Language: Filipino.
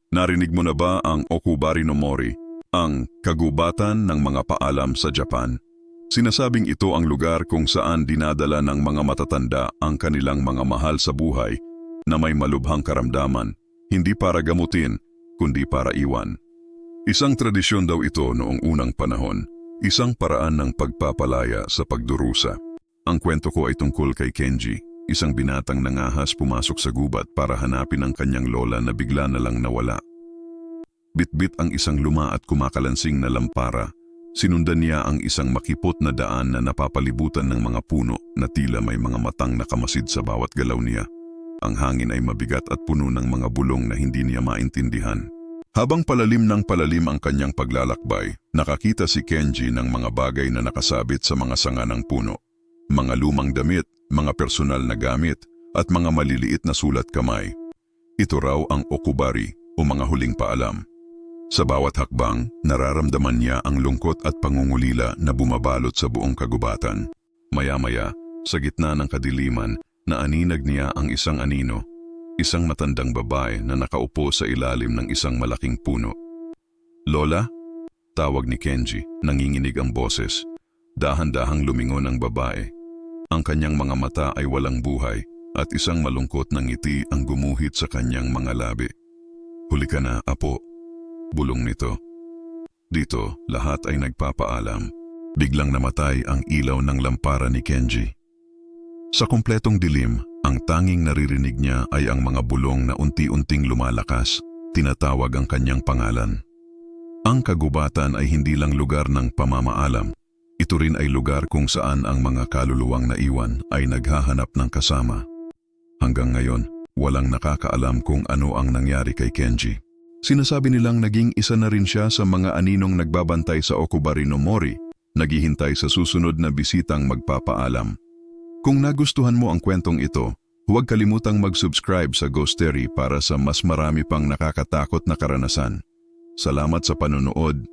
Narinig mo na ba ang Okubari no Mori, ang kagubatan ng mga paalam sa Japan? Sinasabing ito ang lugar kung saan dinadala ng mga matatanda ang kanilang mga mahal sa buhay na may malubhang karamdaman, hindi para gamutin, kundi para iwan. Isang tradisyon daw ito noong unang panahon, isang paraan ng pagpapalaya sa pagdurusa. Ang kwento ko ay tungkol kay Kenji, isang binatang nangahas pumasok sa gubat para hanapin ang kanyang lola na bigla na lang nawala. Bitbit ang isang luma at kumakalansing na lampara. Sinundan niya ang isang makipot na daan na napapalibutan ng mga puno na tila may mga matang nakamasid sa bawat galaw niya. Ang hangin ay mabigat at puno ng mga bulong na hindi niya maintindihan. Habang palalim ng palalim ang kanyang paglalakbay, nakakita si Kenji ng mga bagay na nakasabit sa mga sanga ng puno. Mga lumang damit, mga personal na gamit, at mga maliliit na sulat kamay. Ito raw ang Okubari o mga huling paalam. Sa bawat hakbang, nararamdaman niya ang lungkot at pangungulila na bumabalot sa buong kagubatan. Maya-maya, sa gitna ng kadiliman, naaninag niya ang isang anino, isang matandang babae na nakaupo sa ilalim ng isang malaking puno. "Lola?" Tawag ni Kenji, nanginginig ang boses. Dahan-dahang lumingon ang babae. Ang kanyang mga mata ay walang buhay at isang malungkot na ngiti ang gumuhit sa kanyang mga labi. "Huli ka na, apo," bulong nito. Dito, lahat ay nagpapaalam. Biglang namatay ang ilaw ng lampara ni Kenji. Sa kumpletong dilim, ang tanging naririnig niya ay ang mga bulong na unti-unting lumalakas, tinatawag ang kanyang pangalan. Ang kagubatan ay hindi lang lugar ng pamamaalam. Ito rin ay lugar kung saan ang mga kaluluwang naiwan ay naghahanap ng kasama. Hanggang ngayon, walang nakakaalam kung ano ang nangyari kay Kenji. Sinasabi nilang naging isa na rin siya sa mga aninong nagbabantay sa Okubari no Mori, naghihintay sa susunod na bisitang magpapaalam. Kung nagustuhan mo ang kwentong ito, huwag kalimutang mag-subscribe sa Ghostery para sa mas marami pang nakakatakot na karanasan. Salamat sa panonood.